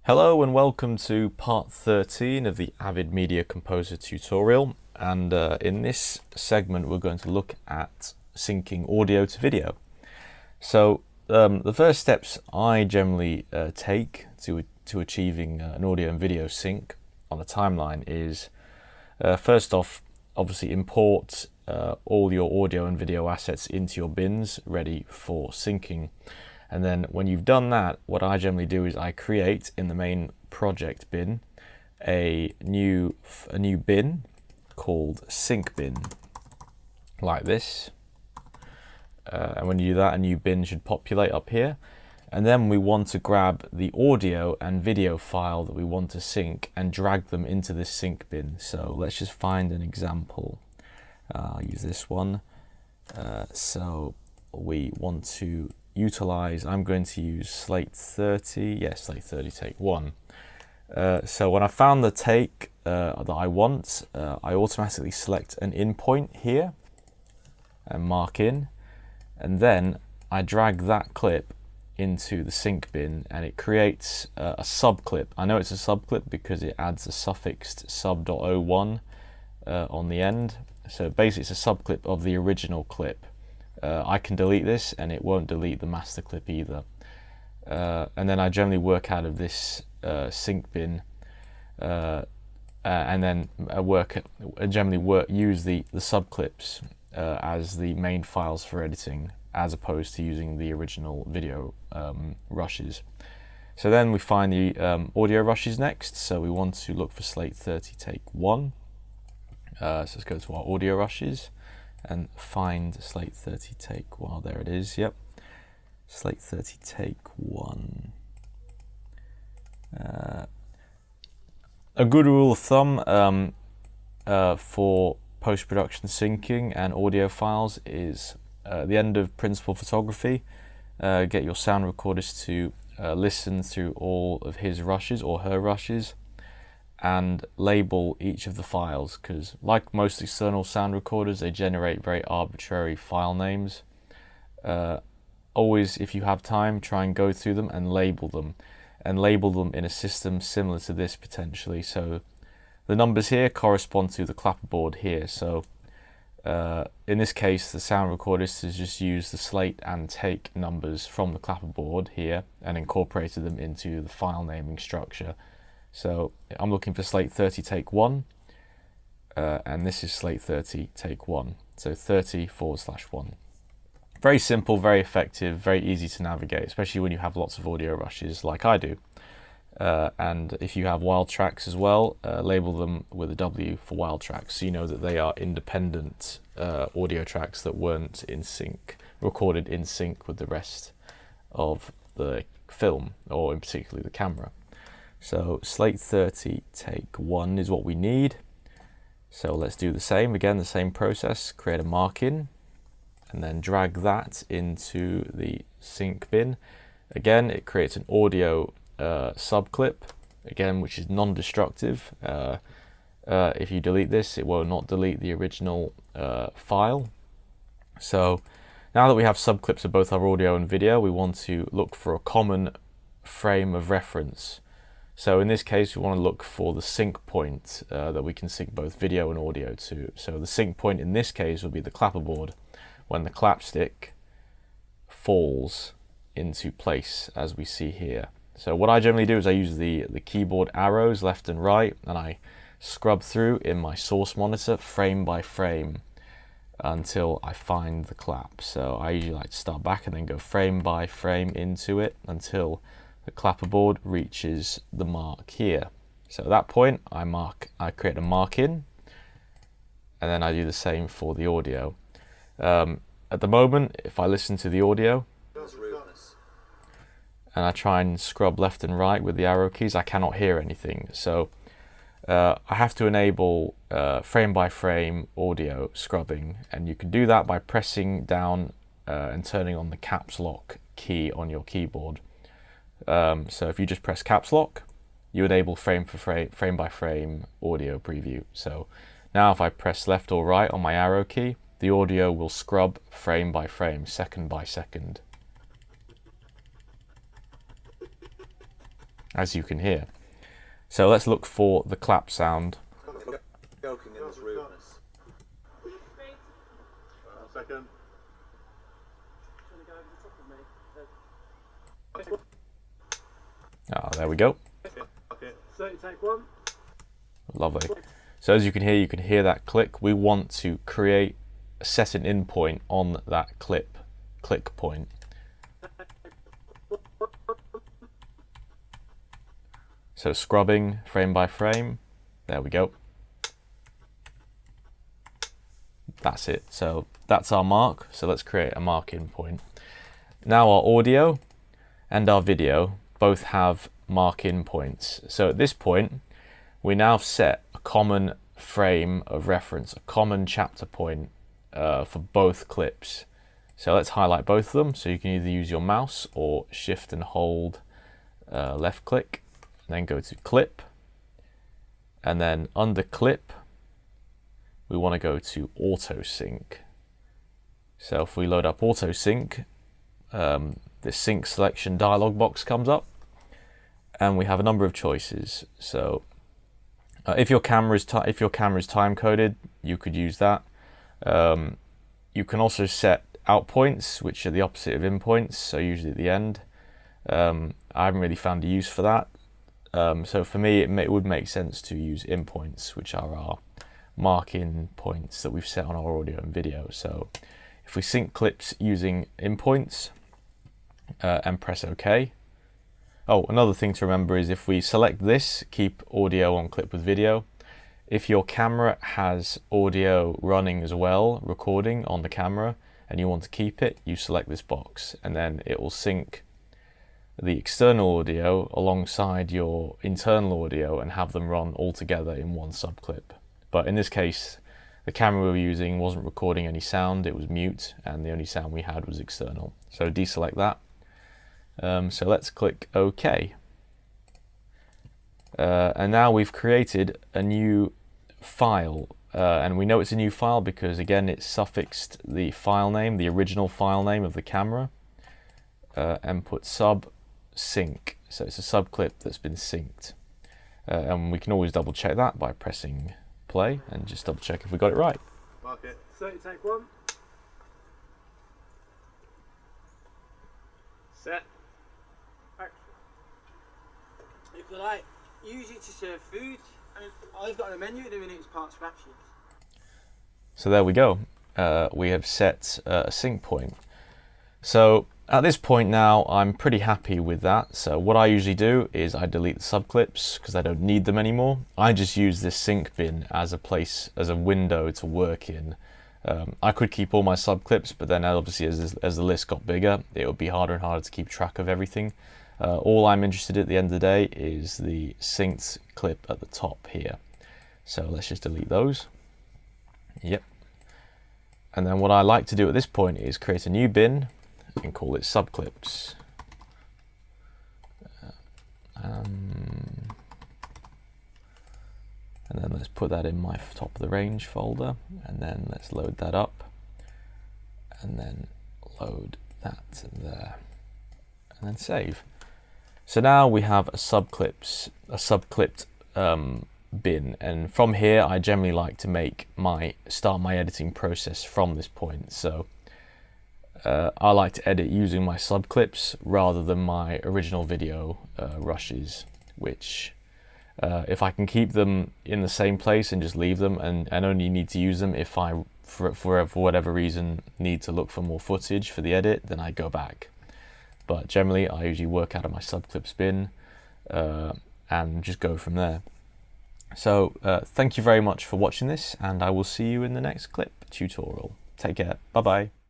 Hello and welcome to part 13 of the Avid Media Composer tutorial, and in this segment we're going to look at syncing audio to video. So the first steps I generally take to achieving an audio and video sync on a timeline is first off, obviously import all your audio and video assets into your bins ready for syncing. And then when you've done that, what I generally do is I create in the main project bin a new bin called sync bin, like this. And when you do that, a new bin should populate up here. And then we want to grab the audio and video file that we want to sync and drag them into this sync bin. So let's just find an example. I'll use this one. So we want to utilize, I'm going to use Slate 30, yes, Slate 30 take 1. So when I found the take that I want, I automatically select an in point here and mark in, and then I drag that clip into the sync bin and it creates a subclip. I know it's a subclip because it adds a suffixed sub.01 on the end. So basically it's a subclip of the original clip. I can delete this and it won't delete the master clip either. And then I generally work out of this sync bin and then use the subclips as the main files for editing, as opposed to using the original video rushes. So then we find the audio rushes next. So we want to look for Slate 30 take 1. So let's go to our audio rushes and find Slate 30 take 1. There it is, yep. Slate 30 take 1. A good rule of thumb for post-production syncing and audio files is at the end of principal photography, get your sound recordist to listen through all of his rushes or her rushes and label each of the files, because like most external sound recorders, they generate very arbitrary file names. Always, if you have time, try and go through them and label them in a system similar to this potentially. So the numbers here correspond to the clapperboard here. So in this case, the sound recordist has just used the slate and take numbers from the clapperboard here and incorporated them into the file naming structure. So I'm looking for Slate 30 take 1, and this is Slate 30 take 1. So 30/1. Very simple, very effective, very easy to navigate, especially when you have lots of audio rushes like I do. And if you have wild tracks as well, label them with a W for wild tracks, so you know that they are independent audio tracks that weren't in sync, recorded in sync with the rest of the film, or in particular the camera. So Slate 30 take 1 is what we need. So let's do the same, again the same process, create a mark in and then drag that into the sync bin. Again, it creates an audio subclip, again, which is non-destructive. If you delete this, it will not delete the original file. So now that we have subclips of both our audio and video, we want to look for a common frame of reference. So in this case, we want to look for the sync point that we can sync both video and audio to. So the sync point in this case will be the clapperboard when the clapstick falls into place, as we see here. So what I generally do is I use the keyboard arrows left and right, and I scrub through in my source monitor frame by frame until I find the clap. So I usually like to start back and then go frame by frame into it until the clapperboard reaches the mark here. So at that point, I create a mark in, and then I do the same for the audio. At the moment, if I listen to the audio and I try and scrub left and right with the arrow keys, I cannot hear anything. So I have to enable frame by frame audio scrubbing, and you can do that by pressing down and turning on the caps lock key on your keyboard. So if you just press caps lock, you enable frame by frame audio preview. So now if I press left or right on my arrow key, the audio will scrub frame by frame, second by second. as you can hear. So let's look for the clap sound. Joking in this rudeness. Second. Ah, there we go. Okay. So take one. Lovely. So as you can hear that click. We want to set an in point on that click point. So scrubbing frame by frame. There we go. That's it. So that's our mark. So let's create a mark in point. Now our audio and our video both have mark in points. So at this point, we now set a common frame of reference, a common chapter point for both clips. So let's highlight both of them. So you can either use your mouse or shift and hold left click, and then go to clip. And then under clip, we want to go to auto sync. So if we load up auto sync, this sync selection dialog box comes up, and we have a number of choices. So if your camera is time coded, you could use that. You can also set out points, which are the opposite of in points, so usually at the end. I haven't really found a use for that. So for me, it would make sense to use in points, which are our mark in points that we've set on our audio and video. So if we sync clips using in points and press OK. Oh, another thing to remember is if we select this, keep audio on clip with video. If your camera has audio running as well, recording on the camera, and you want to keep it, you select this box, and then it will sync the external audio alongside your internal audio and have them run all together in one subclip. But in this case, the camera we were using wasn't recording any sound, it was mute, and the only sound we had was external. So deselect that. So let's click OK. And now we've created a new file. And we know it's a new file because, again, it's suffixed the file name, the original file name of the camera, and put sub sync. So it's a subclip that's been synced. And we can always double check that by pressing play and just double check if we got it right. Okay. So take one. Set. If you like, use it to serve food. And I've got a menu at the minute, it's parts fractions. So there we go. We have set a sync point. So at this point now, I'm pretty happy with that. So what I usually do is I delete the subclips because I don't need them anymore. I just use this sync bin as a window to work in. I could keep all my subclips, but then obviously as the list got bigger, it would be harder and harder to keep track of everything. All I'm interested in at the end of the day is the synced clip at the top here. So let's just delete those. Yep. And then what I like to do at this point is create a new bin and call it Subclips. And then let's put that in my top of the range folder, and then let's load that up, and then load that there, and then save. So now we have a subclipped bin, and from here I generally like to start my editing process from this point. So I like to edit using my subclips rather than my original video rushes, which if I can keep them in the same place and just leave them and only need to use them if I, for whatever reason, need to look for more footage for the edit, then I go back. But generally, I usually work out of my subclips bin and just go from there. So thank you very much for watching this, and I will see you in the next clip tutorial. Take care. Bye-bye.